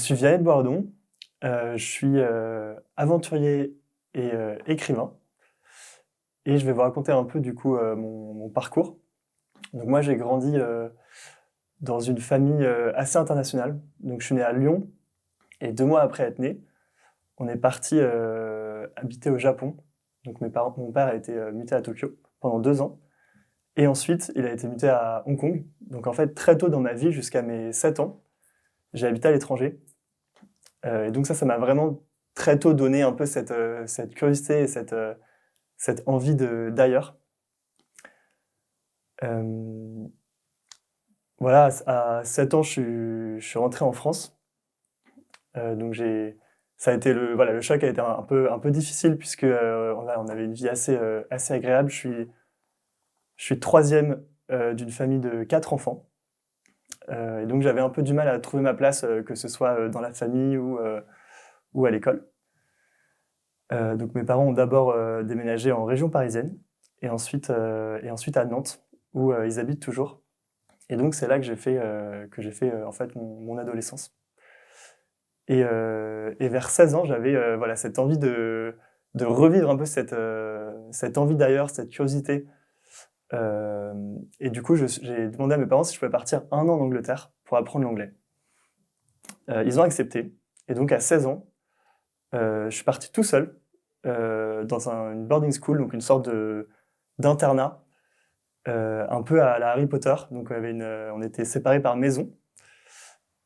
suis Vianney de Bourdon, je suis, aventurier et écrivain et je vais vous raconter un peu du coup, mon parcours. Donc moi j'ai grandi, dans une famille, assez internationale. Donc je suis né à Lyon et 2 mois après être né, on est partis, habiter au Japon. Donc mon père a été, muté à Tokyo pendant 2 ans et ensuite il a été muté à Hong Kong. Donc en fait très tôt dans ma vie, jusqu'à mes 7 ans, j'ai habité à l'étranger. Et donc ça m'a vraiment très tôt donné un peu cette curiosité et cette envie d'ailleurs. Hem, voilà, à 7 ans, je suis rentré en France. Donc ça a été le choc a été un peu difficile puisque, on avait une vie assez agréable. Je suis 3e, d'une famille de 4 enfants, et donc j'avais un peu du mal à trouver ma place, que ce soit, dans la famille ou à l'école. Donc mes parents ont d'abord, déménagé en région parisienne et ensuite à Nantes où, ils habitent toujours et donc c'est là que j'ai fait, en fait mon adolescence et vers 16 ans, j'avais, voilà cette envie de revivre un peu cette envie d'ailleurs, cette curiosité, et du coup j'ai demandé à mes parents si je pouvais partir 1 an en Angleterre pour apprendre l'anglais. Ils ont accepté et donc à 16 ans, je suis parti tout seul, dans une boarding school, donc une sorte d'internat, un peu à la Harry Potter. Donc on était séparés par maison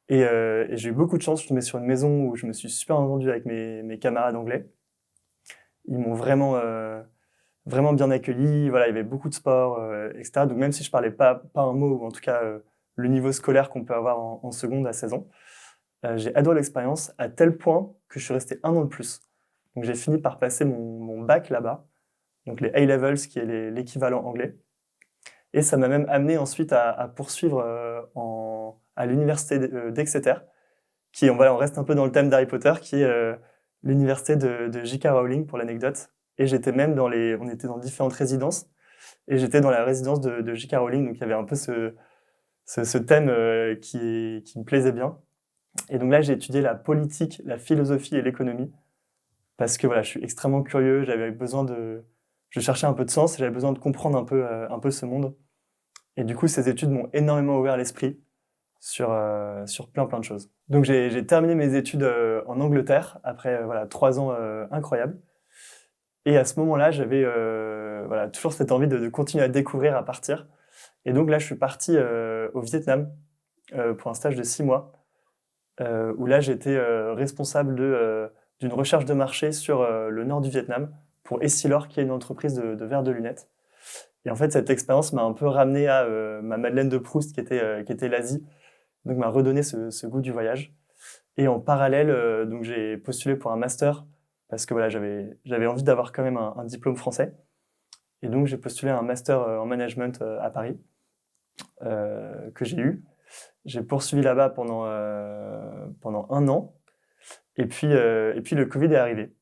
et j'ai eu beaucoup de chance. Je suis tombé sur une maison où je me suis super entendu avec mes camarades anglais. Ils m'ont vraiment bien accueilli. Voilà, il y avait beaucoup de sport, et cetera. Donc même si je parlais pas un mot ou en tout cas, le niveau scolaire qu'on peut avoir en seconde à 16 ans, j'ai adoré l'expérience à tel point que je suis resté 1 an de plus. Donc j'ai fini par passer mon bac là-bas, donc les A-levels, qui est l'équivalent anglais. Et ça m'a même amené ensuite à poursuivre, à l'université d'Exeter, qui, voilà, on reste un peu dans le thème d'Harry Potter, qui est l'université de J.K. Rowling, pour l'anecdote. Et j'étais même on était dans différentes résidences, et j'étais dans la résidence de J.K. Rowling, donc il y avait un peu ce thème qui me plaisait bien. Et donc là, j'ai étudié la politique, la philosophie et l'économie, parce que voilà, je suis extrêmement curieux, je cherchais un peu de sens et j'avais besoin de comprendre un peu ce monde. Et du coup, ces études m'ont énormément ouvert l'esprit sur plein de choses. Donc j'ai terminé mes études en Angleterre après voilà 3 ans incroyables. Et à ce moment-là, j'avais voilà toujours cette envie de continuer à découvrir, à partir. Et donc là, je suis parti au Vietnam pour un stage de 6 mois, où là j'étais responsable d'une recherche de marché sur le nord du Vietnam pour Essilor, qui est une entreprise de verres de lunettes. Et en fait, cette expérience m'a un peu ramené à ma Madeleine de Proust, qui était l'Asie, donc m'a redonné ce goût du voyage. Et en parallèle, donc j'ai postulé pour un master parce que voilà, j'avais envie d'avoir quand même un diplôme français. Et donc j'ai postulé à un master en management à Paris, que j'ai eu. J'ai poursuivi là-bas pendant 1 an. Et puis le Covid est arrivé.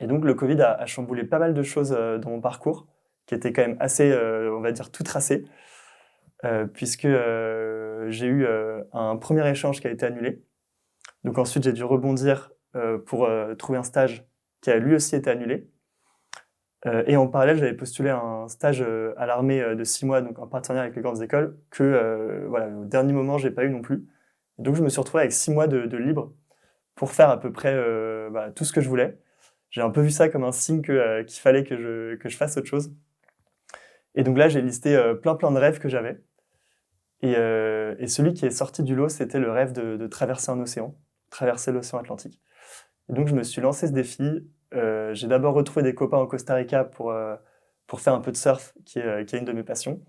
Et donc le Covid a chamboulé pas mal de choses dans mon parcours, qui était quand même assez, on va dire, tout tracé, puisque j'ai eu un premier échange qui a été annulé. Donc ensuite, j'ai dû rebondir pour trouver un stage qui a lui aussi été annulé. Et en parallèle, j'avais postulé à un stage à l'armée de 6 mois, donc en partenariat avec les grandes écoles, que voilà, au dernier moment, j'ai pas eu non plus. Donc je me suis retrouvé avec 6 mois de libre pour faire à peu près bah, tout ce que je voulais. J'ai un peu vu ça comme un signe qu'il fallait que je fasse autre chose. Et donc là, j'ai listé plein de rêves que j'avais. Et celui qui est sorti du lot, c'était le rêve de traverser un océan, traverser l'océan Atlantique. Et donc je me suis lancé ce défi. J'ai d'abord retrouvé des copains au Costa Rica pour faire un peu de surf, qui est une de mes passions.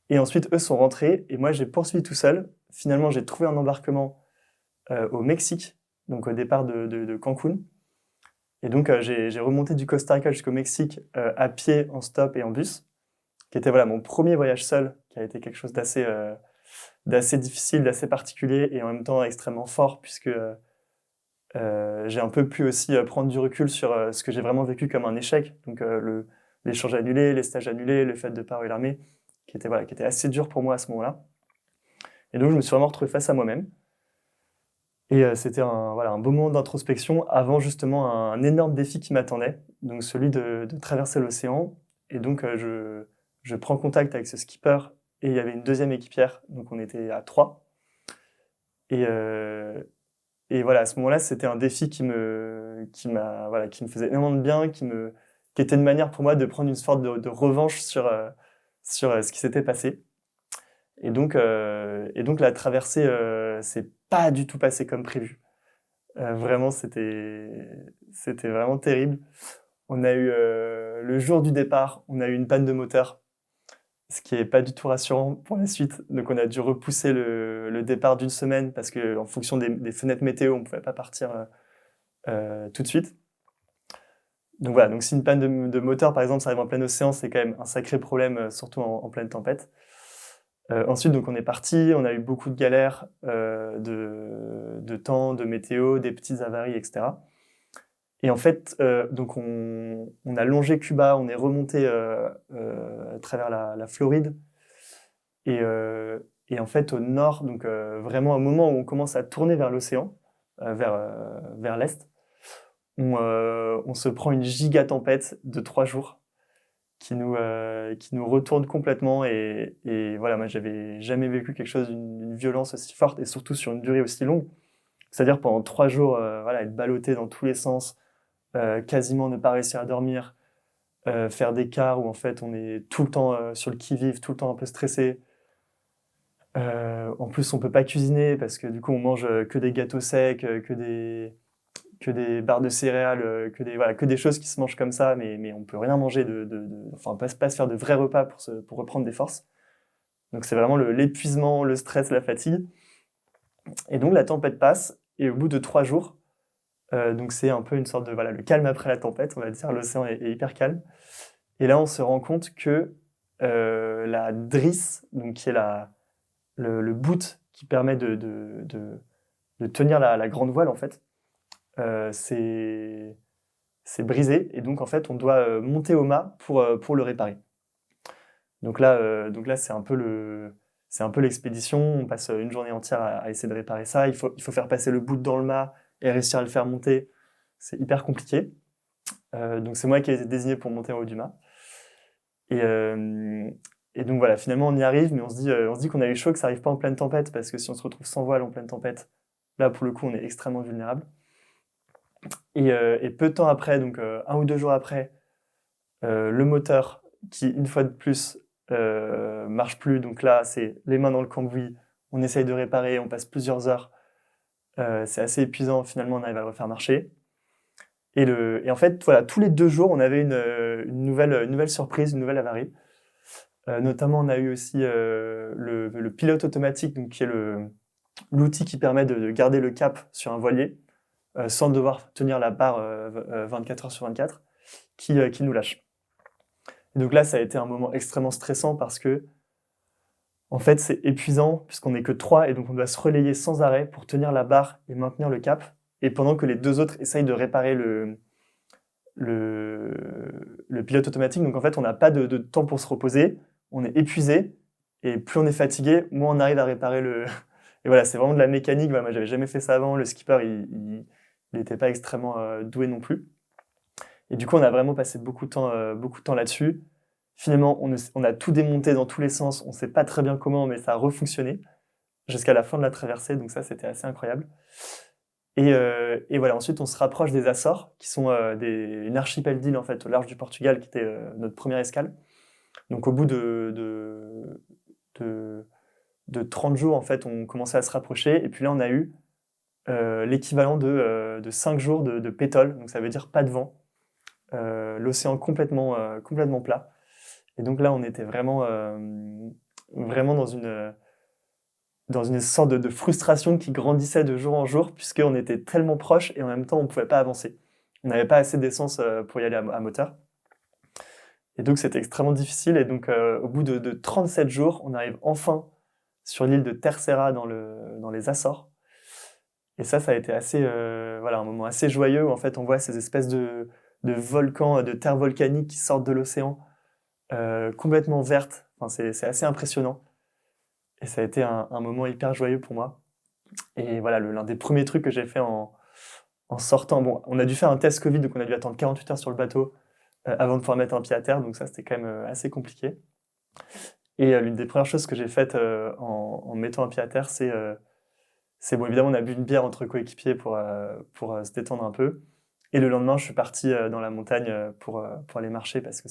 Et ensuite, eux sont rentrés et moi, j'ai poursuivi tout seul. Finalement, j'ai trouvé un embarquement au Mexique, donc au départ de Cancun. Et donc, j'ai remonté du Costa Rica jusqu'au Mexique à pied, en stop et en bus, qui était voilà, mon premier voyage seul, qui a été quelque chose d'assez difficile, d'assez particulier et en même temps extrêmement fort, puisque j'ai un peu pu aussi prendre du recul sur ce que j'ai vraiment vécu comme un échec. Donc, l'échange annulé, les stages annulés, le fait de ne pas avoir l'armée, qui était assez dur pour moi à ce moment-là. Et donc, je me suis vraiment retrouvé face à moi-même. Et c'était un beau moment d'introspection avant justement un énorme défi qui m'attendait, donc celui de traverser l'océan. Et donc je prends contact avec ce skipper et il y avait une deuxième équipière, donc on était à 3. Et, et voilà, à ce moment-là, c'était un défi qui me faisait énormément de bien, qui était une manière pour moi de prendre une sorte de revanche sur ce qui s'était passé. Et donc la traversée s'est pas du tout passée comme prévu. Vraiment, c'était vraiment terrible. On a eu le jour du départ, on a eu une panne de moteur, ce qui est pas du tout rassurant pour la suite. Donc on a dû repousser le départ d'une semaine parce que en fonction des fenêtres météo, on pouvait pas partir tout de suite. Donc voilà, donc si une panne de moteur par exemple, ça arrive en plein océan, c'est quand même un sacré problème, surtout en pleine tempête. Ensuite, donc on est parti, on a eu beaucoup de galères de temps, de météo, des petites avaries, etc. Et en fait, donc on a longé Cuba, on est remonté à travers la Floride. Et, et en fait, au nord, donc vraiment au moment où on commence à tourner vers l'océan, vers l'est, on se prend une giga tempête de 3 jours qui nous retourne complètement. Et voilà, moi, j'avais jamais vécu quelque chose d'une violence aussi forte et surtout sur une durée aussi longue. C'est-à-dire pendant 3 jours, voilà, être ballotté dans tous les sens, quasiment ne pas réussir à dormir, faire des quarts où en fait on est tout le temps sur le qui-vive, tout le temps un peu stressé. En plus, on peut pas cuisiner parce que du coup, on mange que des gâteaux secs, que des barres de céréales, que des choses qui se mangent comme ça, mais on peut rien manger enfin, pas se faire de vrais repas pour reprendre des forces. Donc c'est vraiment l'épuisement, le stress, la fatigue. Et donc la tempête passe, et au bout de 3 jours, donc c'est un peu une sorte de, voilà, le calme après la tempête, on va dire, l'océan est hyper calme. Et là, on se rend compte que la drisse, donc qui est le boot qui permet de tenir la grande voile, en fait, c'est brisé. Et donc, en fait, on doit monter au mât pour le réparer. Donc là c'est un peu l'expédition. On passe une journée entière à essayer de réparer ça. Il faut faire passer le bout dans le mât et réussir à le faire monter. C'est hyper compliqué. Donc c'est moi qui ai été désigné pour monter en haut du mât. Et, euh, et donc voilà, finalement on y arrive, mais on se dit qu'on a eu chaud, que ça arrive pas en pleine tempête, parce que si on se retrouve sans voile en pleine tempête, là pour le coup on est extrêmement vulnérable. Et peu de temps après, donc 1 ou 2 jours après, le moteur qui, une fois de plus, marche plus. Donc là, c'est les mains dans le cambouis, on essaye de réparer, on passe plusieurs heures. C'est assez épuisant, finalement, on arrive à le refaire marcher. Et en fait, voilà, tous les 2 jours, on avait une nouvelle surprise, une nouvelle avarie. Notamment, on a eu aussi le pilote automatique, donc, qui est l'outil qui permet de garder le cap sur un voilier sans devoir tenir la barre 24 heures sur 24, qui nous lâche. Et donc là, ça a été un moment extrêmement stressant parce que, en fait, c'est épuisant puisqu'on n'est que 3 et donc on doit se relayer sans arrêt pour tenir la barre et maintenir le cap. Et pendant que les 2 autres essayent de réparer le pilote automatique. Donc en fait, on n'a pas de temps pour se reposer, on est épuisé et plus on est fatigué, moins on arrive à réparer le. Et voilà, c'est vraiment de la mécanique. Voilà, moi, j'avais jamais fait ça avant. Le skipper, il n'était pas extrêmement doué non plus. Et du coup, on a vraiment passé beaucoup de temps là-dessus. Finalement, on a tout démonté dans tous les sens. On ne sait pas très bien comment, mais ça a refonctionné jusqu'à la fin de la traversée. Donc ça, c'était assez incroyable. Et voilà, ensuite, on se rapproche des Açores, qui sont une archipel d'îles en fait, au large du Portugal, qui était notre première escale. Donc au bout de 30 jours, en fait, on commençait à se rapprocher. Et puis là, on a eu l'équivalent de 5 jours de pétole. Donc ça veut dire pas de vent. L'océan complètement plat. Et donc là, on était vraiment dans une sorte de frustration qui grandissait de jour en jour, puisqu'on était tellement proches et en même temps, on ne pouvait pas avancer. On n'avait pas assez d'essence pour y aller à moteur. Et donc, c'était extrêmement difficile. Et donc, au bout de 37 jours, on arrive enfin sur l'île de Terceira dans les Açores. Et ça a été voilà, un moment assez joyeux où en fait, on voit ces espèces de volcans, de terre volcanique qui sortent de l'océan, complètement vertes. Enfin, c'est assez impressionnant. Et ça a été un moment hyper joyeux pour moi. Et voilà, l'un des premiers trucs que j'ai fait en sortant, bon, on a dû faire un test Covid, donc on a dû attendre 48 heures sur le bateau avant de pouvoir mettre un pied à terre, donc ça c'était quand même assez compliqué. Et l'une des premières choses que j'ai faites en mettant un pied à terre, c'est bon, évidemment, on a bu une bière entre coéquipiers pour se détendre un peu. Et le lendemain, je suis parti dans la montagne pour aller marcher parce que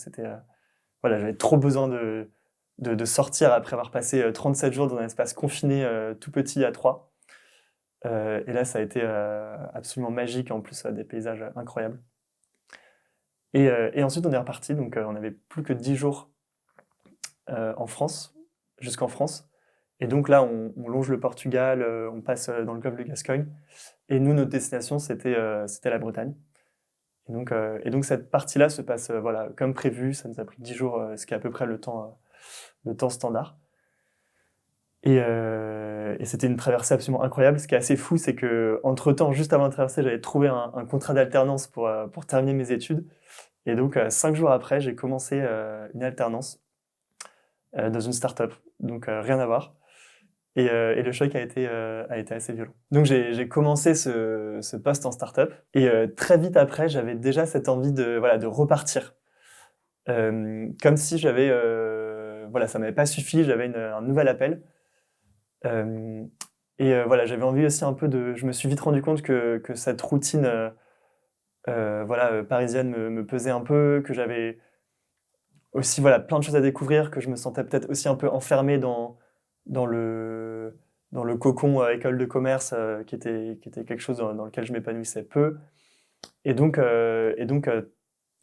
voilà, j'avais trop besoin de sortir après avoir passé 37 jours dans un espace confiné tout petit à 3. Et là, ça a été absolument magique, en plus des paysages incroyables. Et ensuite, on est reparti, donc on avait plus que 10 jours en France, jusqu'en France. Et donc là, on longe le Portugal, on passe dans le golfe de Gascogne. Et nous, notre destination, c'était la Bretagne. Et donc cette partie-là se passe voilà, comme prévu. Ça nous a pris 10 jours, ce qui est à peu près le temps standard. Et c'était une traversée absolument incroyable. Ce qui est assez fou, c'est que entre-temps, juste avant de traverser, j'avais trouvé un contrat d'alternance pour terminer mes études. Et donc 5 jours après, j'ai commencé une alternance dans une start-up. Donc rien à voir. Et le choc a été assez violent. Donc j'ai commencé ce poste en start-up. Et très vite après, j'avais déjà cette envie voilà, de repartir. Comme si voilà, ça m'avait pas suffi, j'avais un nouvel appel. Voilà, j'avais envie aussi un peu je me suis vite rendu compte que cette routine voilà, parisienne me pesait un peu, que j'avais aussi voilà, plein de choses à découvrir, que je me sentais peut-être aussi un peu enfermé dans le cocon école de commerce qui était quelque chose dans lequel je m'épanouissais peu. Et donc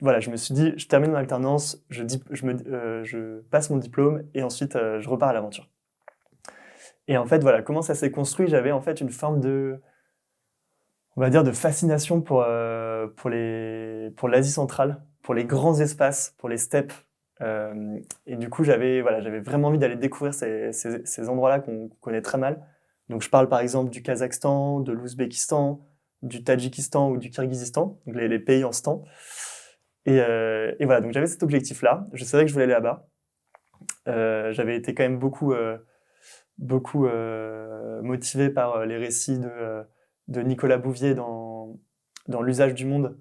voilà, je me suis dit, je termine mon alternance, je passe mon diplôme et ensuite je repars à l'aventure. Et en fait, voilà, comment ça s'est construit, j'avais en fait une forme on va dire, de fascination pour l'Asie centrale, pour les grands espaces, pour les steppes. Et du coup, j'avais vraiment envie d'aller découvrir ces endroits-là qu'on connaît très mal. Donc, je parle par exemple du Kazakhstan, de l'Ouzbékistan, du Tadjikistan ou du Kirghizistan, donc les pays en stan. Et voilà, donc j'avais cet objectif-là. Je savais que je voulais aller là-bas. J'avais été quand même beaucoup motivé par les récits de Nicolas Bouvier dans L'usage du monde,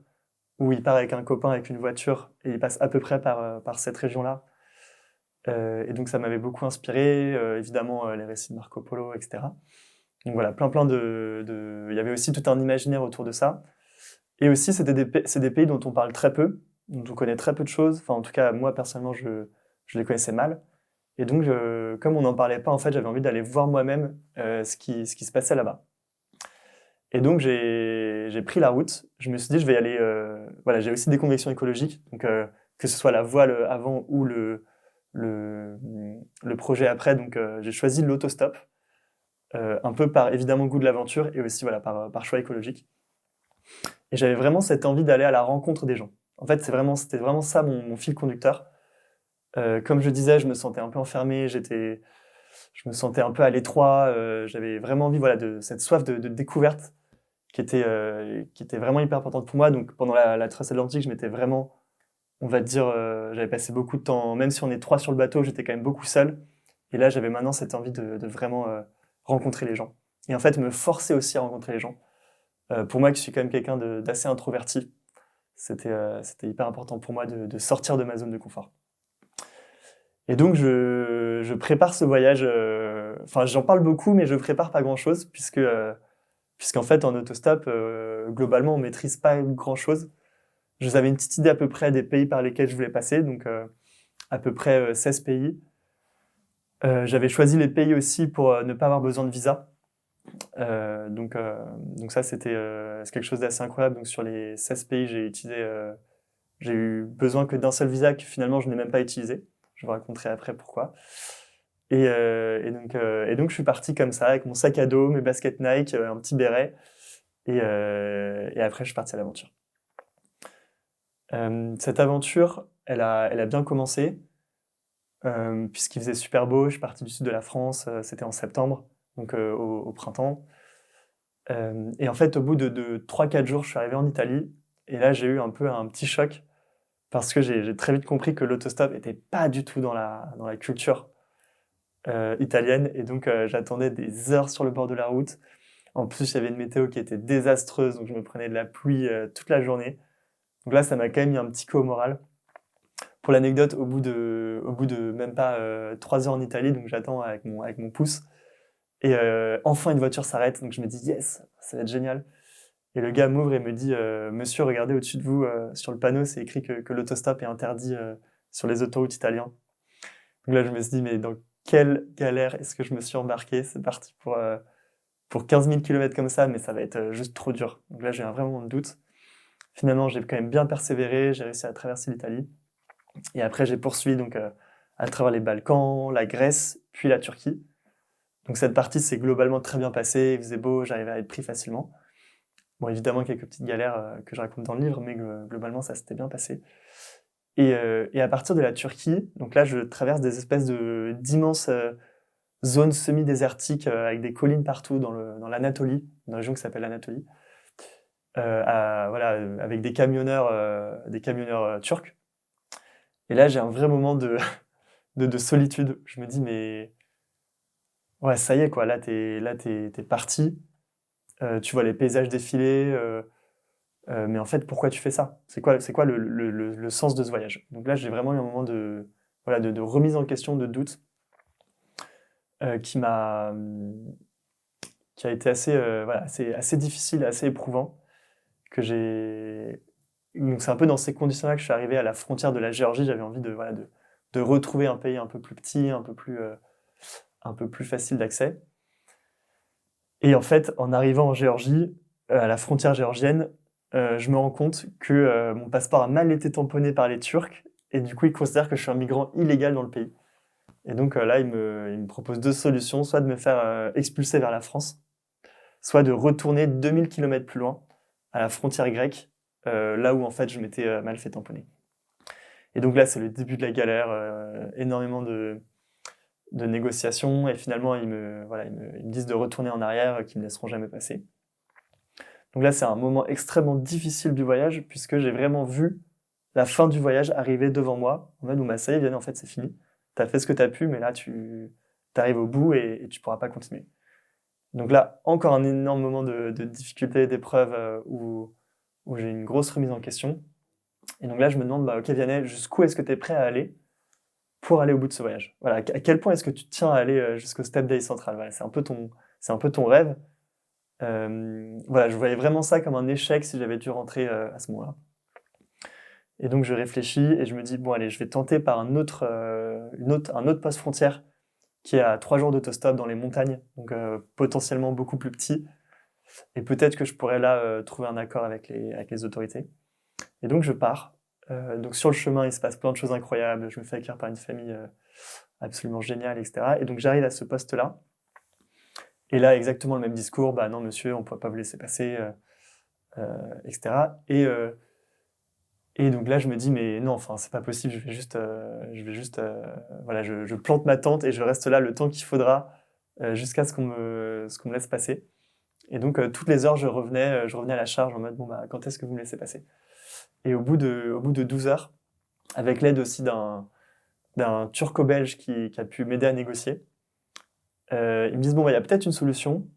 où il part avec un copain avec une voiture et il passe à peu près par cette région-là. Et donc ça m'avait beaucoup inspiré, évidemment les récits de Marco Polo, etc. Donc voilà, plein il y avait aussi tout un imaginaire autour de ça. Et aussi, c'est des pays dont on parle très peu, dont on connaît très peu de choses. Enfin, en tout cas, moi, personnellement, je les connaissais mal. Et donc, comme on n'en parlait pas, en fait, j'avais envie d'aller voir moi-même ce qui se passait là-bas. Et donc, j'ai pris la route. Je me suis dit, je vais y aller. Voilà, j'ai aussi des convictions écologiques. Donc, que ce soit la voile avant ou le, le projet après. Donc, j'ai choisi l'autostop. Un peu par, évidemment, goût de l'aventure et aussi voilà, par choix écologique. Et j'avais vraiment cette envie d'aller à la rencontre des gens. En fait, c'était vraiment ça mon fil conducteur. Comme je disais, je me sentais un peu enfermé, je me sentais un peu à l'étroit. J'avais vraiment envie voilà, de cette soif de découverte qui était vraiment hyper importante pour moi. Donc pendant la trace atlantique, je m'étais vraiment, on va dire, j'avais passé beaucoup de temps, même si on est 3 sur le bateau, j'étais quand même beaucoup seul. Et là, j'avais maintenant cette envie de vraiment rencontrer les gens. Et en fait, me forcer aussi à rencontrer les gens. Pour moi, qui suis quand même quelqu'un d'assez introverti, c'était hyper important pour moi de sortir de ma zone de confort. Et donc, je prépare ce voyage. Enfin, j'en parle beaucoup, mais je prépare pas grand-chose, puisqu'en fait, en autostop, globalement, on maîtrise pas grand-chose. J'avais une petite idée à peu près des pays par lesquels je voulais passer, donc à peu près 16 pays. J'avais choisi les pays aussi pour ne pas avoir besoin de visa. Donc ça, c'est quelque chose d'assez incroyable. Donc sur les 16 pays, j'ai eu besoin que d'un seul visa que finalement je n'ai même pas utilisé. Je vous raconterai après pourquoi. Et donc je suis parti comme ça, avec mon sac à dos, mes baskets Nike, un petit béret. Et après, je suis parti à l'aventure. Cette aventure, elle a bien commencé, puisqu'il faisait super beau. Je suis parti du sud de la France, c'était en septembre, donc au printemps. Et en fait, au bout de 3-4 jours, je suis arrivé en Italie. Et là, j'ai eu un peu un petit choc, parce que j'ai très vite compris que l'autostop n'était pas du tout dans la culture italienne. Et donc, j'attendais des heures sur le bord de la route. En plus, il y avait une météo qui était désastreuse, donc je me prenais de la pluie toute la journée. Donc là, ça m'a quand même mis un petit coup au moral. Pour l'anecdote, au bout de même pas 3 heures en Italie, donc j'attends avec mon pouce. Et enfin, une voiture s'arrête, donc je me dis, yes, ça va être génial. Et le gars m'ouvre et me dit, monsieur, regardez au-dessus de vous, sur le panneau, c'est écrit que l'autostop est interdit sur les autoroutes italiennes. Donc là, je me suis dit, mais dans quelle galère est-ce que je me suis embarqué? C'est parti pour 15 000 km comme ça, mais ça va être juste trop dur. Donc là, j'ai un vrai moment de doute. Finalement, j'ai quand même bien persévéré, j'ai réussi à traverser l'Italie. Et après, j'ai poursuivi donc, à travers les Balkans, la Grèce, puis la Turquie. Donc cette partie s'est globalement très bien passée, il faisait beau, j'arrivais à être pris facilement. Bon, évidemment, quelques petites galères que je raconte dans le livre, mais globalement, ça s'était bien passé. Et à partir de la Turquie, donc là, je traverse des espèces d'immenses zones semi-désertiques avec des collines partout dans l'Anatolie, une région qui s'appelle l'Anatolie, voilà, avec des camionneurs turcs. Et là, j'ai un vrai moment de solitude. Je me dis, mais ouais, ça y est, quoi, là, t'es parti, tu vois les paysages défiler, mais en fait, pourquoi tu fais ça? C'est quoi le sens de ce voyage? Donc là, j'ai vraiment eu un moment voilà, de remise en question, de doute, qui a été assez, voilà, assez difficile, assez éprouvant, que j'ai... Donc c'est un peu dans ces conditions-là que je suis arrivé à la frontière de la Géorgie. J'avais envie voilà, de retrouver un pays un peu plus petit, un peu plus facile d'accès. Et en fait, en arrivant en Géorgie, à la frontière géorgienne, je me rends compte que mon passeport a mal été tamponné par les Turcs, et du coup, ils considèrent que je suis un migrant illégal dans le pays. Et donc là, ils me proposent deux solutions, soit de me faire expulser vers la France, soit de retourner 2000 km plus loin, à la frontière grecque, là où en fait je m'étais mal fait tamponner. Et donc là, c'est le début de la galère, énormément de négociations, et finalement, voilà, ils me disent de retourner en arrière, qu'ils ne me laisseront jamais passer. Donc là, c'est un moment extrêmement difficile du voyage, puisque j'ai vraiment vu la fin du voyage arriver devant moi, en mode où ça y est, Vianney, en fait, c'est fini. T'as fait ce que t'as pu, mais là, tu arrives au bout et tu pourras pas continuer. Donc là, encore un énorme moment de difficulté, d'épreuve, où j'ai une grosse remise en question. Et donc là, je me demande, bah, ok, Vianney, jusqu'où est-ce que tu es prêt à aller pour aller au bout de ce voyage? Voilà, à quel point est-ce que tu tiens à aller jusqu'au Step Day Central? Voilà, c'est un peu ton rêve. Voilà, je voyais vraiment ça comme un échec si j'avais dû rentrer à ce moment-là. Et donc je réfléchis et je me dis, bon allez, je vais tenter par un autre poste frontière qui est à 3 jours d'autostop dans les montagnes, donc potentiellement beaucoup plus petit. Et peut-être que je pourrais là trouver un accord avec les autorités. Et donc je pars. Donc sur le chemin, il se passe plein de choses incroyables. Je me fais accueillir par une famille absolument géniale, etc. Et donc j'arrive à ce poste-là. Et là, exactement le même discours. Bah non, monsieur, on ne peut pas vous laisser passer, etc. Et donc là, je me dis, mais non, enfin, c'est pas possible. Voilà, je plante ma tente et je reste là le temps qu'il faudra jusqu'à ce qu'on me laisse passer. Et donc toutes les heures, je revenais à la charge en mode, bon bah, quand est-ce que vous me laissez passer? Et au bout de 12 heures, avec l'aide aussi d'un turco-belge qui a pu m'aider à négocier, ils me disent, bon, bah, il y a peut-être une solution,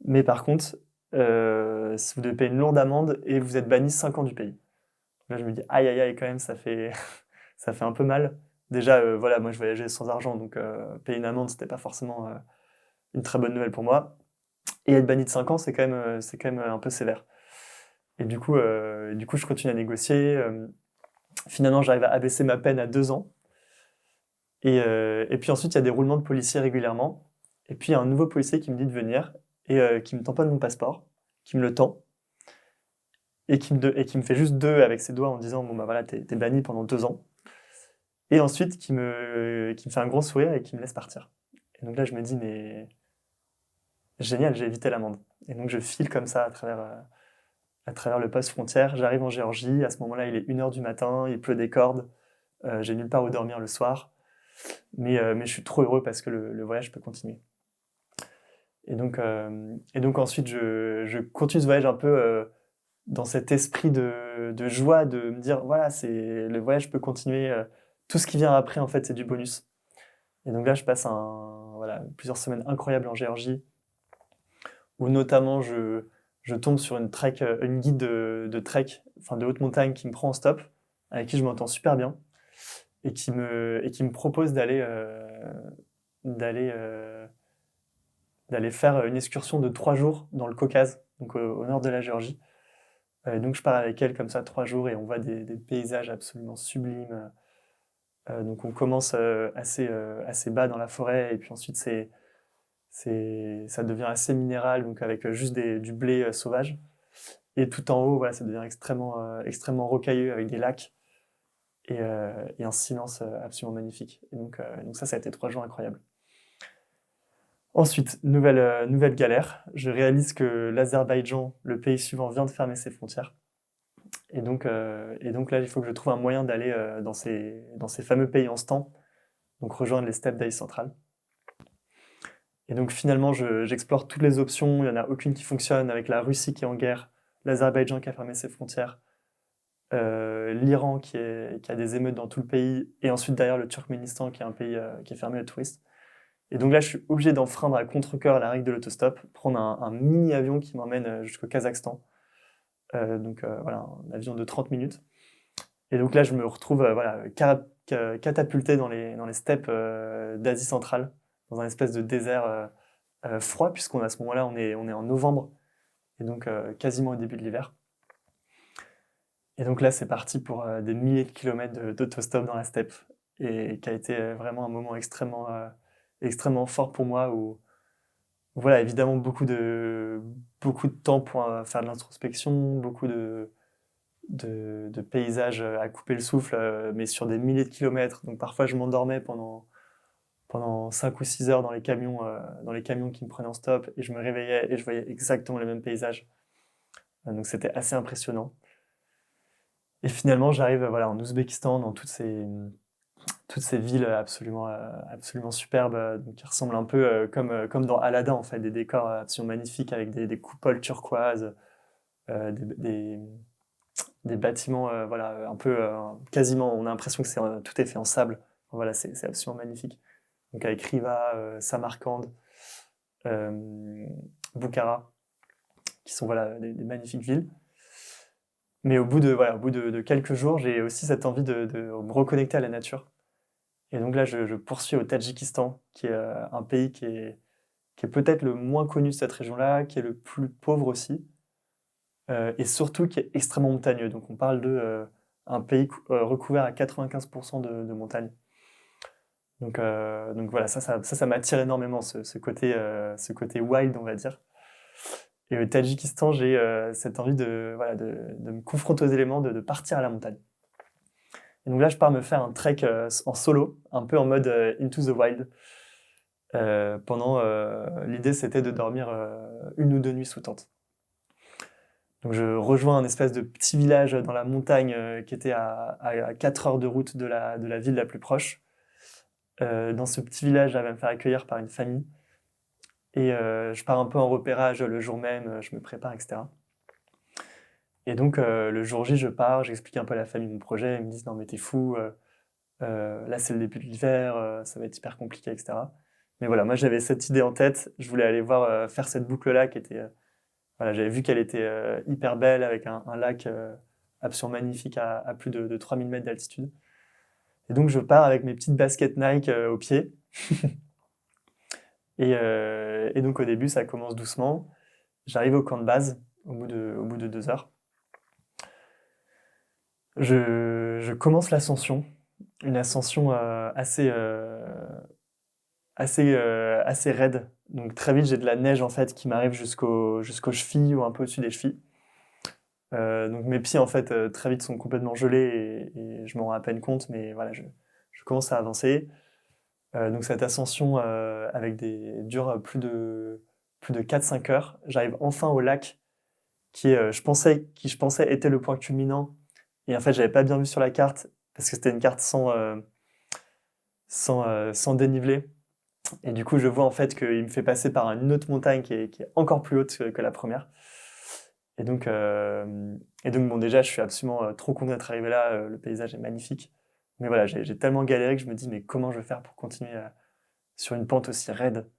mais par contre, vous devez payer une lourde amende et vous êtes banni 5 ans du pays. Là, je me dis, aïe, aïe, aïe, quand même, ça fait, ça fait un peu mal. Déjà, voilà, moi, je voyageais sans argent, donc payer une amende, c'était pas forcément une très bonne nouvelle pour moi. Et être banni de 5 ans, c'est quand même un peu sévère. Et du coup, je continue à négocier. Finalement, j'arrive à abaisser ma peine à 2 ans. Et puis ensuite, il y a des roulements de policiers régulièrement. Et puis, il y a un nouveau policier qui me dit de venir et qui me tamponne mon passeport, qui me le tend et qui me fait juste deux avec ses doigts en disant, bon, bah voilà, t'es banni pendant 2 ans. Et ensuite, qui me fait un gros sourire et qui me laisse partir. Et donc là, je me dis, mais génial, j'ai évité l'amende. Et donc, je file comme ça à travers le poste frontière. J'arrive en Géorgie. À ce moment-là, il est 1 h du matin, il pleut des cordes. J'ai nulle part où dormir le soir. Mais je suis trop heureux parce que le voyage peut continuer. Et donc ensuite, je continue ce voyage un peu dans cet esprit de joie, de me dire, voilà, le voyage peut continuer. Tout ce qui vient après, en fait, c'est du bonus. Et donc là, je passe voilà, plusieurs semaines incroyables en Géorgie, où notamment je tombe sur une guide de trek, enfin de haute montagne qui me prend en stop, avec qui je m'entends super bien, et qui me propose d'aller d'aller faire une excursion de 3 jours dans le Caucase, donc au nord de la Géorgie. Donc je pars avec elle comme ça 3 jours et on voit des paysages absolument sublimes. Donc on commence assez bas dans la forêt et puis ensuite ça devient assez minéral, donc avec juste du blé sauvage. Et tout en haut, voilà, ça devient extrêmement rocailleux avec des lacs et un silence absolument magnifique. Et donc ça a été 3 jours incroyables. Ensuite, nouvelle galère. Je réalise que l'Azerbaïdjan, le pays suivant, vient de fermer ses frontières. Et donc là, il faut que je trouve un moyen d'aller dans ces fameux pays en stand, donc rejoindre les steppes d'Asie centrale. Et donc finalement, j'explore toutes les options, il n'y en a aucune qui fonctionne, avec la Russie qui est en guerre, l'Azerbaïdjan qui a fermé ses frontières, l'Iran qui a des émeutes dans tout le pays, et ensuite derrière le Turkménistan qui est un pays qui est fermé aux touristes. Et donc là, je suis obligé d'enfreindre à contre-cœur la règle de l'autostop, prendre un mini-avion qui m'emmène jusqu'au Kazakhstan. Voilà, un avion de 30 minutes. Et donc là, je me retrouve voilà, catapulté dans les steppes d'Asie centrale, dans un espèce de désert froid, puisqu'à ce moment-là, on est en novembre, et donc quasiment au début de l'hiver. Et donc là, c'est parti pour des milliers de kilomètres d'autostop dans la steppe, et qui a été vraiment un moment extrêmement fort pour moi, où voilà, évidemment, beaucoup de temps pour faire de l'introspection, beaucoup de paysages à couper le souffle, mais sur des milliers de kilomètres. Donc parfois, je m'endormais pendant 5 ou 6 heures dans les camions qui me prenaient en stop, et je me réveillais et je voyais exactement les mêmes paysages. Donc c'était assez impressionnant. Et finalement, j'arrive voilà, en Ouzbékistan, dans toutes ces villes absolument superbes, donc qui ressemblent un peu comme dans Aladdin, en fait, des décors absolument magnifiques avec des coupoles turquoises, des bâtiments voilà, un peu quasiment, on a l'impression que tout est fait en sable. Voilà, c'est absolument magnifique. Donc avec Riva, Samarcande, euh, Bukhara, qui sont voilà, des magnifiques villes. Mais au bout de quelques jours, j'ai aussi cette envie de me reconnecter à la nature. Et donc là, je poursuis au Tadjikistan, qui est un pays qui est peut-être le moins connu de cette région-là, qui est le plus pauvre aussi, et surtout qui est extrêmement montagneux. Donc on parle de un pays recouvert à 95% de montagnes. Donc voilà, ça m'attire énormément, ce côté wild, on va dire. Et au Tadjikistan, j'ai cette envie voilà, de me confronter aux éléments, de partir à la montagne. Et donc là, je pars me faire un trek en solo, un peu en mode Into the Wild. L'idée, c'était de dormir 1 ou 2 nuits sous tente. Donc je rejoins un espèce de petit village dans la montagne qui était à 4 heures de route de la ville la plus proche. Dans ce petit village, j'allais me faire accueillir par une famille. Et je pars un peu en repérage le jour même, je me prépare, etc. Et donc le jour J, je pars, j'explique un peu à la famille mon projet. Ils me disent non mais t'es fou, là c'est le début de l'hiver, ça va être hyper compliqué, etc. Mais voilà, moi j'avais cette idée en tête, je voulais aller voir faire cette boucle-là qui était... voilà, j'avais vu qu'elle était hyper belle avec un lac absolument magnifique à plus de 3000 mètres d'altitude. Et donc je pars avec mes petites baskets Nike aux pieds. Et donc au début, ça commence doucement. J'arrive au camp de base au bout de 2 heures. Je commence l'ascension, une ascension assez raide. Donc très vite, j'ai de la neige en fait qui m'arrive jusqu'aux chevilles ou un peu au-dessus des chevilles. Donc mes pieds en fait très vite sont complètement gelés et je m'en rends à peine compte, mais voilà, je commence à avancer. Donc cette ascension dure plus de 4-5 heures. J'arrive enfin au lac je pensais était le point culminant. Et en fait, j'avais pas bien vu sur la carte parce que c'était une carte sans dénivelé. Et du coup, je vois en fait qu'il me fait passer par une autre montagne qui est encore plus haute que la première. Et donc, bon, déjà, je suis absolument trop content d'être arrivé là. Le paysage est magnifique. Mais voilà, j'ai tellement galéré que je me dis, mais comment je vais faire pour continuer sur une pente aussi raide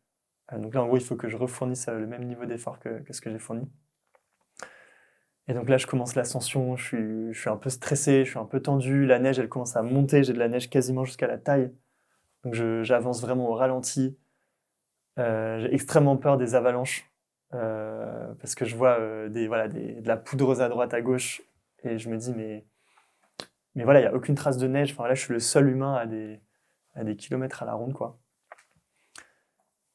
Donc là, en gros, il faut que je refournisse le même niveau d'effort que ce que j'ai fourni. Et donc là, je commence l'ascension, je suis un peu stressé, je suis un peu tendu, la neige, elle commence à monter, j'ai de la neige quasiment jusqu'à la taille. Donc j'avance vraiment au ralenti. J'ai extrêmement peur des avalanches, parce que je vois de la poudreuse à droite, à gauche, et je me dis, mais voilà, il n'y a aucune trace de neige. Enfin, là, je suis le seul humain à des kilomètres à la ronde, quoi.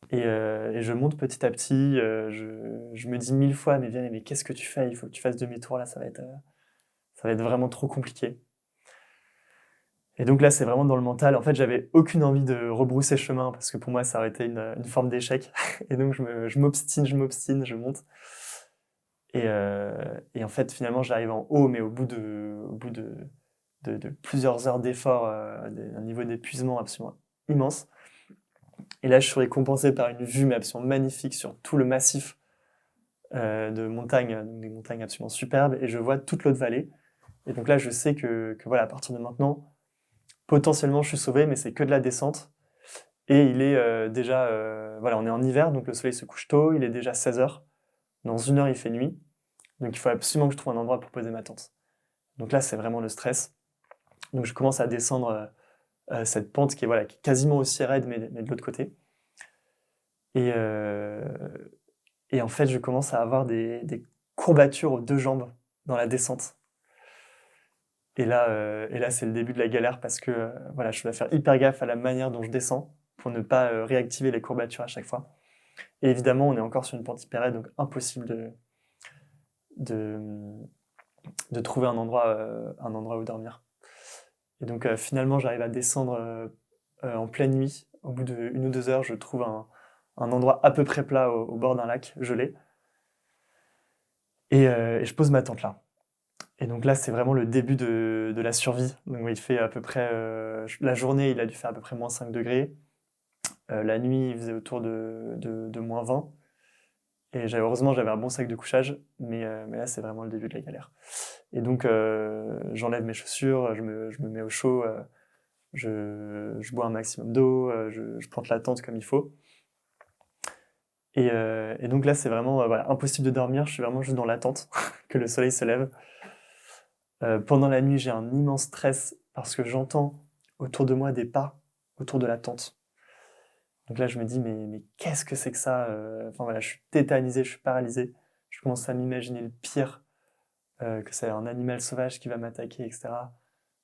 Et je monte petit à petit. Je me dis 1000 fois, mais viens, mais qu'est-ce que tu fais? Il faut que tu fasses demi-tour là, ça va être vraiment trop compliqué. Et donc là, c'est vraiment dans le mental. En fait, j'avais aucune envie de rebrousser chemin parce que pour moi, ça aurait été une forme d'échec. Et donc, je m'obstine, je monte. Et en fait, finalement, j'arrive en haut, mais au bout de plusieurs heures d'effort, un niveau d'épuisement absolument immense. Et là, je suis récompensé par une vue mais absolument magnifique sur tout le massif de montagnes, donc des montagnes absolument superbes, et je vois toute l'autre vallée. Et donc là, je sais que voilà, à partir de maintenant, potentiellement, je suis sauvé, mais c'est que de la descente. Et il est déjà, voilà, on est en hiver, donc le soleil se couche tôt, il est déjà 16 heures. Dans 1 heure, il fait nuit. Donc il faut absolument que je trouve un endroit pour poser ma tente. Donc là, c'est vraiment le stress. Donc je commence à descendre cette pente qui est, voilà, qui est quasiment aussi raide, mais de l'autre côté. Et, euh, et en fait, je commence à avoir des courbatures aux 2 jambes dans la descente. Et là, c'est le début de la galère parce que voilà, je dois faire hyper gaffe à la manière dont je descends pour ne pas réactiver les courbatures à chaque fois. Et évidemment, on est encore sur une pente hyper raide, donc impossible de, de trouver un endroit où dormir. Et donc finalement, j'arrive à descendre en pleine nuit. Au bout d'1 ou 2 heures, je trouve un endroit à peu près plat au bord d'un lac gelé. Et je pose ma tente là. Et donc là, c'est vraiment le début de la survie. Donc il fait à peu près, la journée, il a dû faire à peu près moins 5 degrés. La nuit, il faisait autour de moins 20. Et heureusement, j'avais un bon sac de couchage, mais là, c'est vraiment le début de la galère. Et donc, j'enlève mes chaussures, je me mets au chaud, je bois un maximum d'eau, je plante la tente comme il faut. Et donc là, c'est vraiment voilà, impossible de dormir, je suis vraiment juste dans l'attente que le soleil se lève. Pendant la nuit, j'ai un immense stress parce que j'entends autour de moi des pas autour de la tente. Donc là, je me dis, mais qu'est-ce que c'est que ça? Enfin voilà, je suis tétanisé, je suis paralysé. Je commence à m'imaginer le pire, que c'est un animal sauvage qui va m'attaquer, etc.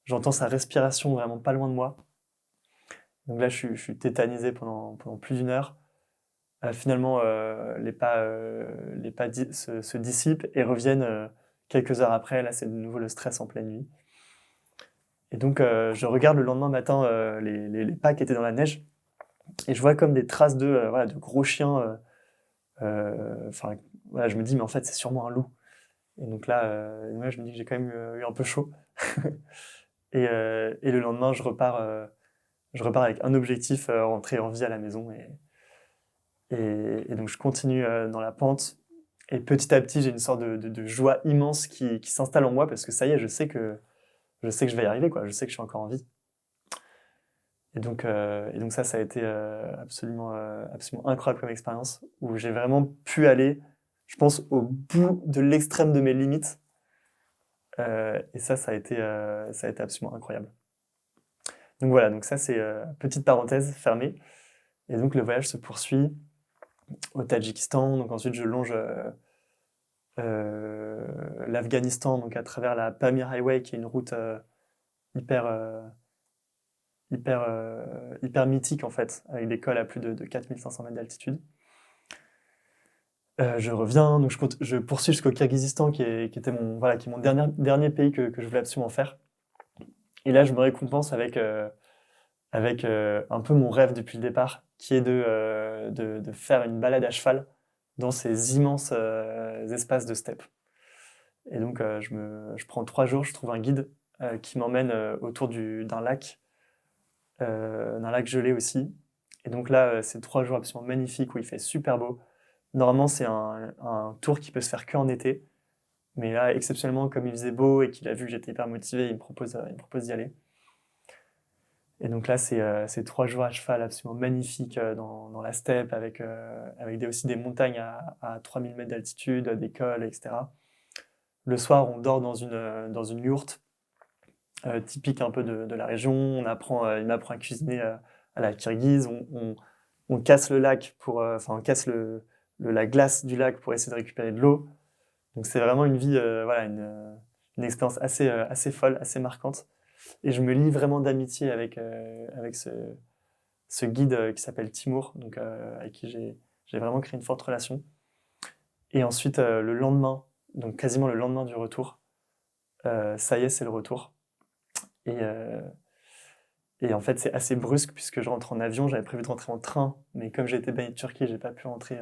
J'entends sa respiration vraiment pas loin de moi. Donc là, je suis tétanisé pendant plus d'1 heure. Finalement, les pas se dissipent et reviennent quelques heures après. Là, c'est de nouveau le stress en pleine nuit. Et donc, je regarde le lendemain matin les pas qui étaient dans la neige et je vois comme des traces voilà, de gros chiens. Enfin, voilà, je me dis, mais en fait, c'est sûrement un loup. Et donc là, ouais, je me dis que j'ai quand même eu un peu chaud. Et le lendemain, je repars avec un objectif, rentrer en vie à la maison. Et donc, je continue dans la pente. Et petit à petit, j'ai une sorte de joie immense qui s'installe en moi parce que ça y est, je sais que je vais y arriver, quoi. Je sais que je suis encore en vie. Et donc ça a été absolument incroyable comme expérience où j'ai vraiment pu aller, je pense, au bout de l'extrême de mes limites. Et ça a été absolument incroyable. Donc voilà, donc ça c'est petite parenthèse fermée. Et donc le voyage se poursuit au Tadjikistan. Donc ensuite je longe l'Afghanistan, donc à travers la Pamir Highway, qui est une route hyper, hyper mythique en fait, avec des cols à plus de 4500 mètres d'altitude. Je reviens, donc je poursuis jusqu'au Kirghizistan, qui était qui est mon dernier pays que je voulais absolument faire. Et là, je me récompense avec un peu mon rêve depuis le départ, qui est de faire une balade à cheval dans ces immenses espaces de steppe. Et donc, je prends 3 jours, je trouve un guide qui m'emmène autour d'un lac gelé aussi. Et donc là, c'est 3 jours absolument magnifiques où il fait super beau. Normalement, c'est un tour qui peut se faire qu'en été. Mais là, exceptionnellement, comme il faisait beau et qu'il a vu que j'étais hyper motivé, il me propose d'y aller. Et donc là, c'est 3 jours à cheval absolument magnifiques dans la steppe, avec aussi des montagnes à 3000 mètres d'altitude, des cols, etc. Le soir, on dort dans une yourte typique un peu de la région. Il m'apprend à cuisiner à la kirghize. On casse le lac on casse la glace du lac pour essayer de récupérer de l'eau. Donc c'est vraiment une vie, voilà, une expérience assez folle, assez marquante. Et je me lie vraiment d'amitié avec ce guide qui s'appelle Timour, donc avec qui j'ai vraiment créé une forte relation. Et ensuite, le lendemain, donc quasiment le lendemain du retour, ça y est, c'est le retour. Et, euh, et en fait, c'est assez brusque puisque je rentre en avion. J'avais prévu de rentrer en train, mais comme j'ai été banni de Turquie, j'ai pas pu rentrer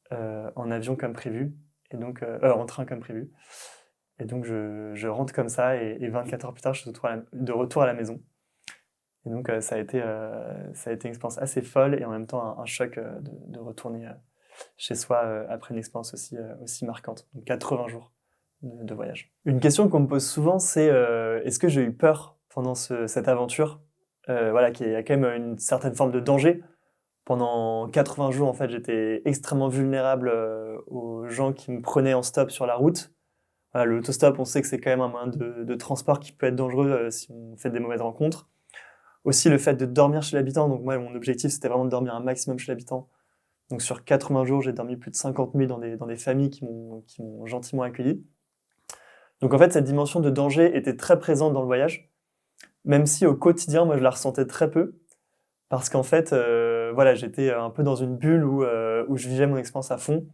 en avion comme prévu, et donc en train comme prévu. Et donc je rentre comme ça, et 24 heures plus tard, je suis de retour à la maison. Et donc ça a été une expérience assez folle et en même temps un choc de retourner chez soi après une expérience aussi marquante. Donc 80 jours de voyage. Une question qu'on me pose souvent, c'est est-ce que j'ai eu peur pendant cette aventure, voilà, qui a quand même une certaine forme de danger. Pendant 80 jours, en fait, j'étais extrêmement vulnérable aux gens qui me prenaient en stop sur la route. Voilà, l'autostop, on sait que c'est quand même un moyen de transport qui peut être dangereux si on fait des mauvaises rencontres. Aussi, le fait de dormir chez l'habitant. Donc moi, mon objectif, c'était vraiment de dormir un maximum chez l'habitant. Donc sur 80 jours, j'ai dormi plus de 50 nuits dans des familles qui m'ont gentiment accueilli. Donc en fait, cette dimension de danger était très présente dans le voyage, même si au quotidien, moi, je la ressentais très peu. Parce qu'en fait, voilà, j'étais un peu dans une bulle où je vivais mon expérience à fond.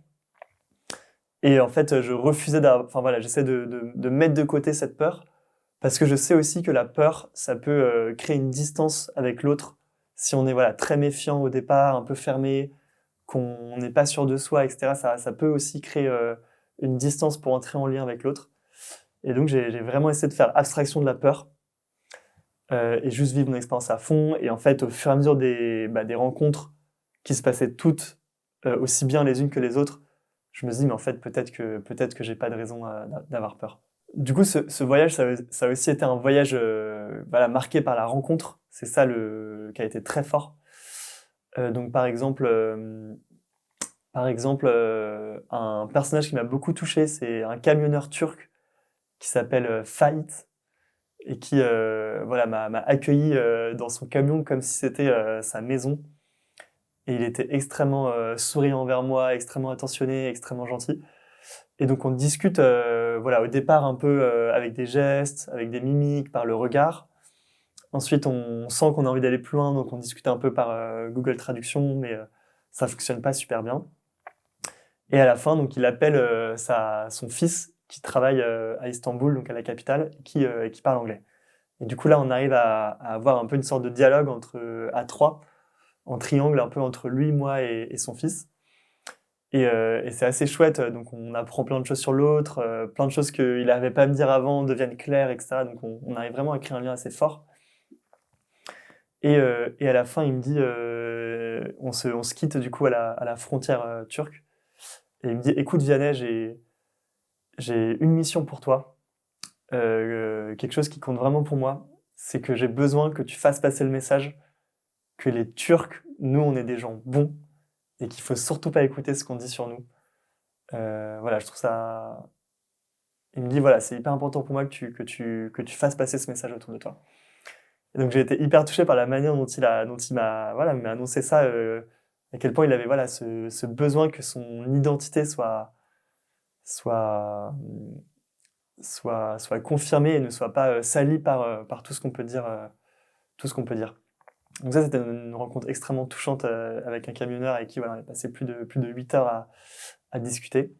Et en fait, je refusais enfin voilà, j'essaie de mettre de côté cette peur, parce que je sais aussi que la peur, ça peut créer une distance avec l'autre. Si on est voilà, très méfiant au départ, un peu fermé, qu'on n'est pas sûr de soi, etc., ça peut aussi créer une distance pour entrer en lien avec l'autre. Et donc, j'ai vraiment essayé de faire abstraction de la peur et juste vivre mon expérience à fond. Et en fait, au fur et à mesure des rencontres qui se passaient toutes aussi bien les unes que les autres, je me suis dit, mais en fait, peut-être que j'ai pas de raison d'avoir peur. Du coup, ce voyage, ça a aussi été un voyage voilà, marqué par la rencontre. C'est ça qui a été très fort. Donc, par exemple, un personnage qui m'a beaucoup touché, c'est un camionneur turc qui s'appelle Fait, et qui voilà, m'a accueilli dans son camion comme si c'était sa maison. Et il était extrêmement souriant envers moi, extrêmement attentionné, extrêmement gentil. Et donc on discute voilà, au départ un peu avec des gestes, avec des mimiques, par le regard. Ensuite, on sent qu'on a envie d'aller plus loin, donc on discute un peu par Google Traduction, mais ça fonctionne pas super bien. Et à la fin, donc il appelle son fils qui travaille à Istanbul, donc à la capitale, et qui parle anglais. Et du coup là, on arrive à avoir un peu une sorte de dialogue à trois, en triangle un peu entre lui, moi et son fils. Et c'est assez chouette, donc on apprend plein de choses sur l'autre, plein de choses qu'il n'arrivait pas à me dire avant deviennent claires, etc. Donc on arrive vraiment à créer un lien assez fort. Et à la fin, il me dit, on se quitte du coup à la frontière turque, et il me dit, écoute Vianney, j'ai une mission pour toi, quelque chose qui compte vraiment pour moi, c'est que j'ai besoin que tu fasses passer le message que les Turcs, nous, on est des gens bons, et qu'il faut surtout pas écouter ce qu'on dit sur nous. Voilà, je trouve ça. Il me dit voilà, c'est hyper important pour moi que tu fasses passer ce message autour de toi. Et donc j'ai été hyper touché par la manière dont il m'a voilà, m'a annoncé ça, à quel point il avait voilà ce besoin que son identité soit soit confirmée et ne soit pas salie par tout ce qu'on peut dire tout ce qu'on peut dire. Donc ça c'était une rencontre extrêmement touchante avec un camionneur avec qui voilà, on a passé plus de 8 heures à discuter.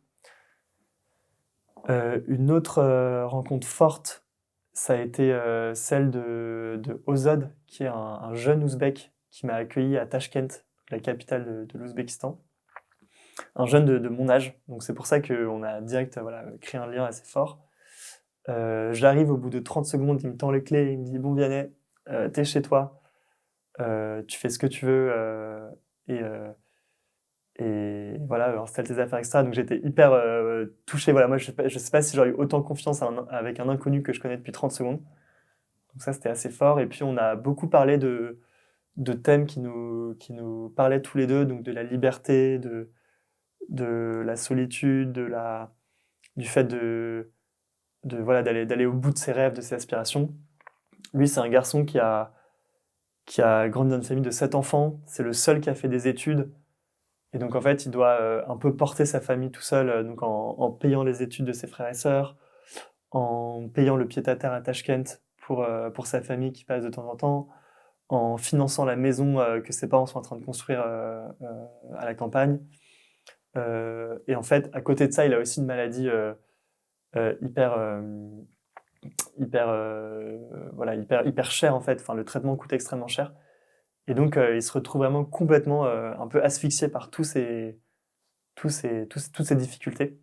Une autre rencontre forte, ça a été celle de Ozod, qui est un jeune ouzbek qui m'a accueilli à Tashkent, la capitale de l'Ouzbékistan. Un jeune de mon âge, donc c'est pour ça qu'on a direct voilà, créé un lien assez fort. J'arrive au bout de 30 secondes, il me tend les clés, il me dit « Bon Vianney, t'es chez toi, tu fais ce que tu veux, et, euh, et voilà, installe tes affaires, etc. » Donc j'étais hyper touché. Voilà, moi, je sais pas si j'aurais eu autant confiance avec un inconnu que je connais depuis 30 secondes. Donc ça, c'était assez fort. Et puis, on a beaucoup parlé de thèmes qui nous parlaient tous les deux, donc de la liberté, de la solitude, du fait voilà, d'aller au bout de ses rêves, de ses aspirations. Lui, c'est un garçon qui a grandi dans une famille de 7 enfants. C'est le seul qui a fait des études. Et donc, en fait, il doit un peu porter sa famille tout seul, donc en payant les études de ses frères et sœurs, en payant le pied-à-terre à Tashkent pour sa famille qui passe de temps en temps, en finançant la maison que ses parents sont en train de construire à la campagne. Et en fait, à côté de ça, il a aussi une maladie hyper, voilà, hyper chère en fait. Enfin, le traitement coûte extrêmement cher. Et donc, il se retrouve vraiment complètement un peu asphyxié par toutes ces difficultés.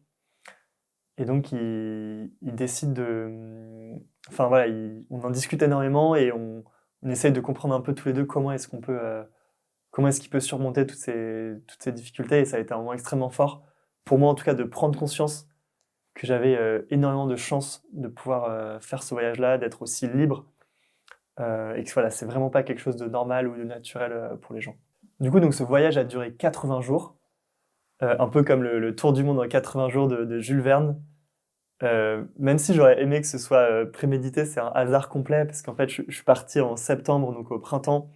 Et donc, il décide enfin voilà, on en discute énormément et on essaye de comprendre un peu tous les deux comment est-ce qu'il peut surmonter toutes ces difficultés. Et ça a été un moment extrêmement fort, pour moi en tout cas, de prendre conscience que j'avais énormément de chance de pouvoir faire ce voyage-là, d'être aussi libre, et que voilà, c'est vraiment pas quelque chose de normal ou de naturel pour les gens. Du coup, donc, ce voyage a duré 80 jours, un peu comme le tour du monde en 80 jours de Jules Verne. Même si j'aurais aimé que ce soit prémédité, c'est un hasard complet, parce qu'en fait, je suis parti en septembre, donc au printemps,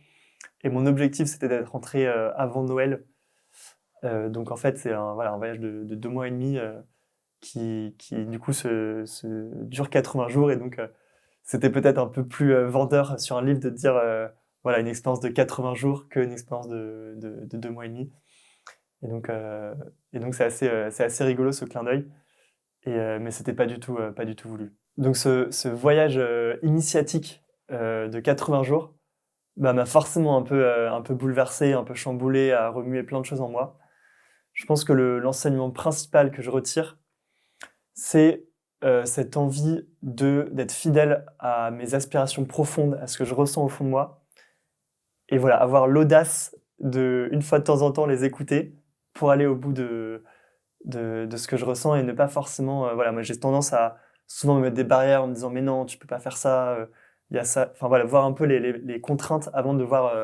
et mon objectif, c'était d'être rentré avant Noël. Donc en fait, c'est voilà, un voyage de 2 mois et demi qui du coup dure 80 jours, et donc c'était peut-être un peu plus vendeur sur un livre de dire voilà, une expérience de 80 jours qu'une expérience de 2 mois et demi. Et donc c'est assez rigolo, ce clin d'œil. Mais c'était pas du tout voulu. Donc ce voyage initiatique de 80 jours bah, m'a forcément un peu bouleversé, un peu chamboulé, a remué plein de choses en moi. Je pense que l'enseignement principal que je retire, c'est cette envie d'être fidèle à mes aspirations profondes, à ce que je ressens au fond de moi. Et voilà, avoir l'audace une fois de temps en temps, les écouter pour aller au bout de ce que je ressens et ne pas forcément. Voilà, moi j'ai tendance à souvent me mettre des barrières en me disant mais non, tu peux pas faire ça, il y a ça. Enfin voilà, voir un peu les contraintes avant de voir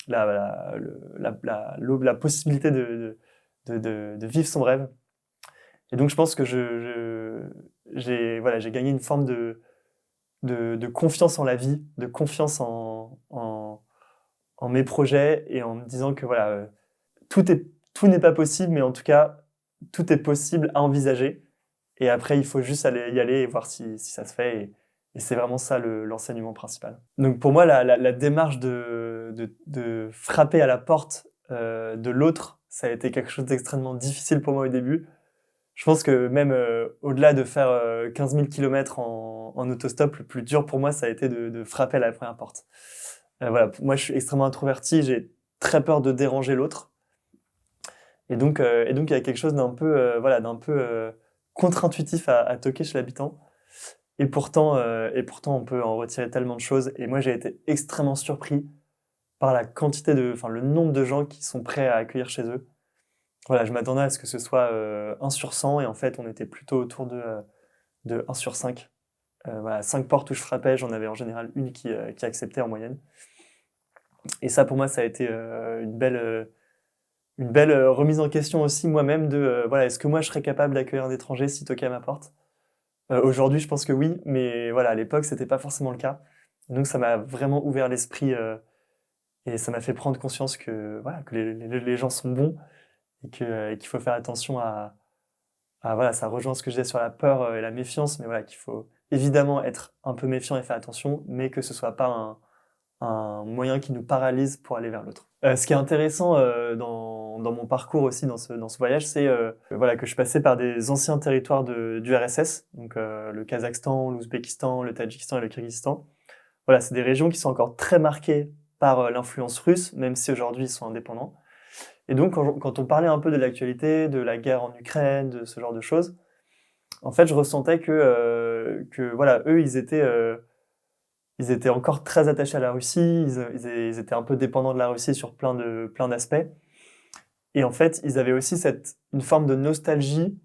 la possibilité de vivre son rêve. Et donc je pense que j'ai gagné une forme de confiance en la vie, de confiance en mes projets et en me disant que voilà, tout n'est pas possible, mais en tout cas, tout est possible à envisager. Et après, il faut juste y aller et voir si ça se fait. Et c'est vraiment ça l'enseignement principal. Donc pour moi, la démarche de frapper à la porte de l'autre, ça a été quelque chose d'extrêmement difficile pour moi au début. Je pense que même au-delà de faire 15 000 km en autostop, le plus dur pour moi, ça a été de frapper à la première porte. Voilà, moi, je suis extrêmement introverti, j'ai très peur de déranger l'autre. Et donc, il y a quelque chose voilà, d'un peu contre-intuitif à toquer chez l'habitant. Et pourtant, on peut en retirer tellement de choses. Et moi, j'ai été extrêmement surpris par enfin, le nombre de gens qui sont prêts à accueillir chez eux. Voilà, je m'attendais à ce que ce soit 1 sur 100, et en fait, on était plutôt autour de 1 sur 5. Voilà, 5 portes où je frappais, j'en avais en général une qui acceptait en moyenne. Et ça, pour moi, ça a été une belle remise en question aussi moi-même voilà, est-ce que moi je serais capable d'accueillir un étranger s'il toquait à ma porte? Aujourd'hui, je pense que oui, mais voilà, à l'époque, c'était pas forcément le cas. Donc ça m'a vraiment ouvert l'esprit et ça m'a fait prendre conscience que voilà, que les gens sont bons et qu'il faut faire attention voilà, ça rejoint ce que je disais sur la peur et la méfiance, mais voilà, qu'il faut évidemment être un peu méfiant et faire attention, mais que ce soit pas un moyen qui nous paralyse pour aller vers l'autre. Ce qui est intéressant dans mon parcours aussi, dans ce voyage, c'est voilà, que je passais par des anciens territoires du RSS, donc le Kazakhstan, l'Ouzbékistan, le Tadjikistan et le Kyrgyzstan. Voilà, c'est des régions qui sont encore très marquées par l'influence russe, même si aujourd'hui ils sont indépendants. Et donc, quand on parlait un peu de l'actualité, de la guerre en Ukraine, de ce genre de choses, en fait, je ressentais que voilà, eux, ils étaient encore très attachés à la Russie, ils étaient un peu dépendants de la Russie sur plein d'aspects. Et en fait, ils avaient aussi une forme de nostalgie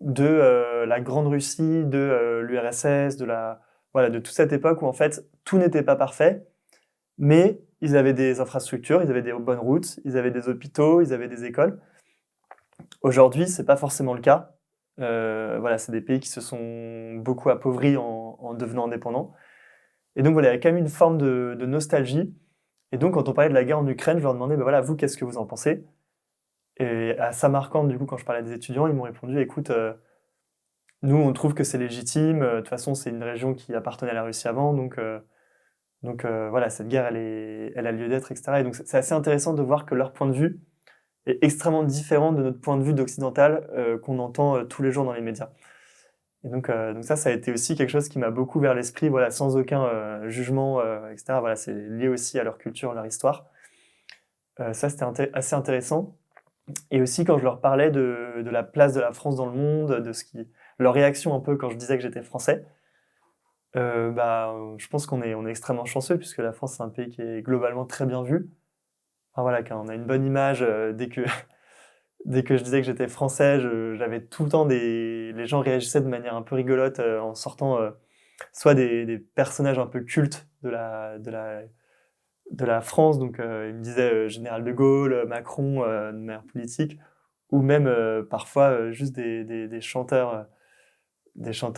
de la Grande Russie, de l'URSS, voilà, de toute cette époque où en fait tout n'était pas parfait, mais ils avaient des infrastructures, ils avaient des bonnes routes, ils avaient des hôpitaux, ils avaient des écoles. Aujourd'hui, c'est pas forcément le cas. Voilà, c'est des pays qui se sont beaucoup appauvris en devenant indépendants. Et donc voilà, il y a quand même une forme de nostalgie. Et donc quand on parlait de la guerre en Ukraine, je leur demandais, bah voilà, vous, qu'est-ce que vous en pensez? Et à Samarcande, du coup, quand je parlais à des étudiants, ils m'ont répondu, écoute, nous, on trouve que c'est légitime. De toute façon, c'est une région qui appartenait à la Russie avant, donc voilà, cette guerre, elle a lieu d'être, etc. Et donc c'est assez intéressant de voir que leur point de vue est extrêmement différent de notre point de vue d'occidental qu'on entend tous les jours dans les médias. Et donc ça a été aussi quelque chose qui m'a beaucoup ouvert l'esprit, voilà, sans aucun jugement, etc. Voilà, c'est lié aussi à leur culture, leur histoire. Ça, c'était assez intéressant. Et aussi, quand je leur parlais de la place de la France dans le monde, leur réaction un peu quand je disais que j'étais français, je pense qu'on est extrêmement chanceux, puisque la France, c'est un pays qui est globalement très bien vu. Enfin, voilà, quand on a une bonne image, dès que je disais que j'étais français, j'avais tout le temps les gens réagissaient de manière un peu rigolote en sortant soit des personnages un peu cultes de la France, donc ils me disaient Général de Gaulle, Macron, de manière politique, ou même parfois juste des chanteurs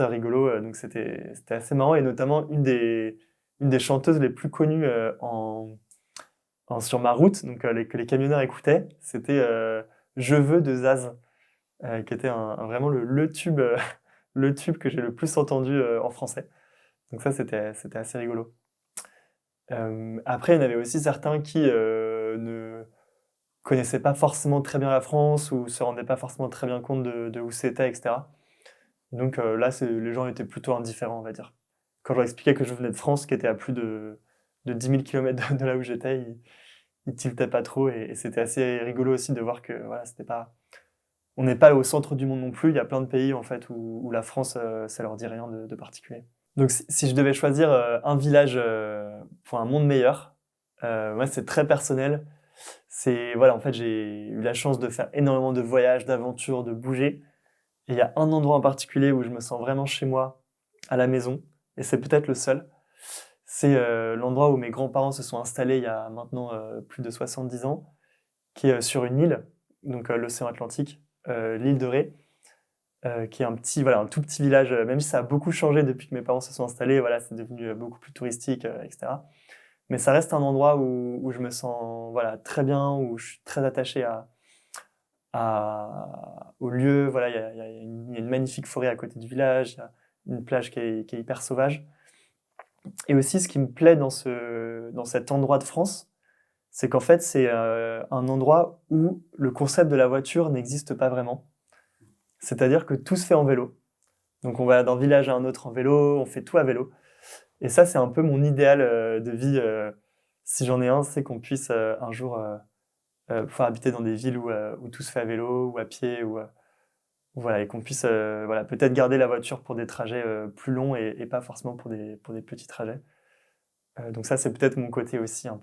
rigolos. Donc c'était assez marrant, et notamment une des chanteuses les plus connues sur ma route, donc que les camionneurs écoutaient, c'était Je veux de Zaz, qui était vraiment le tube, le tube que j'ai le plus entendu en français. Donc ça, c'était assez rigolo. Après, il y en avait aussi certains qui ne connaissaient pas forcément très bien la France ou se rendaient pas forcément très bien compte de où c'était, etc. Donc là, les gens étaient plutôt indifférents, on va dire. Quand je leur expliquais que je venais de France, qui était à plus de 10 000 km de là où j'étais, ils tiltaient pas trop, et c'était assez rigolo aussi de voir que voilà, on n'est pas au centre du monde non plus. Il y a plein de pays en fait où la France, ça leur dit rien de particulier. Donc si je devais choisir un village pour un monde meilleur, moi c'est très personnel. C'est voilà, en fait j'ai eu la chance de faire énormément de voyages, d'aventures, de bouger. Et il y a un endroit en particulier où je me sens vraiment chez moi, à la maison, et c'est peut-être le seul. C'est l'endroit où mes grands-parents se sont installés il y a maintenant plus de 70 ans, qui est sur une île, donc l'océan Atlantique, l'île de Ré, qui est un tout petit village, même si ça a beaucoup changé depuis que mes parents se sont installés, voilà, c'est devenu beaucoup plus touristique, etc. Mais ça reste un endroit où je me sens voilà, très bien, où je suis très attaché au lieu. Voilà, il y a une magnifique forêt à côté du village, il y a une plage qui est hyper sauvage. Et aussi, ce qui me plaît dans cet endroit de France, c'est qu'en fait, c'est un endroit où le concept de la voiture n'existe pas vraiment. C'est-à-dire que tout se fait en vélo. Donc on va d'un village à un autre en vélo, on fait tout à vélo. Et ça, c'est un peu mon idéal de vie. Si j'en ai un, c'est qu'on puisse un jour pouvoir habiter dans des villes où tout se fait à vélo ou à pied, voilà, et qu'on puisse voilà, peut-être garder la voiture pour des trajets plus longs et pas forcément pour des petits trajets. Donc ça, c'est peut-être mon côté aussi un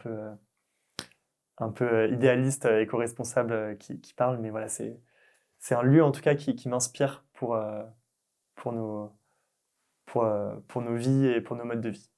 peu idéaliste, éco-responsable qui parle, mais voilà, c'est un lieu en tout cas qui m'inspire pour nos vies et pour nos modes de vie.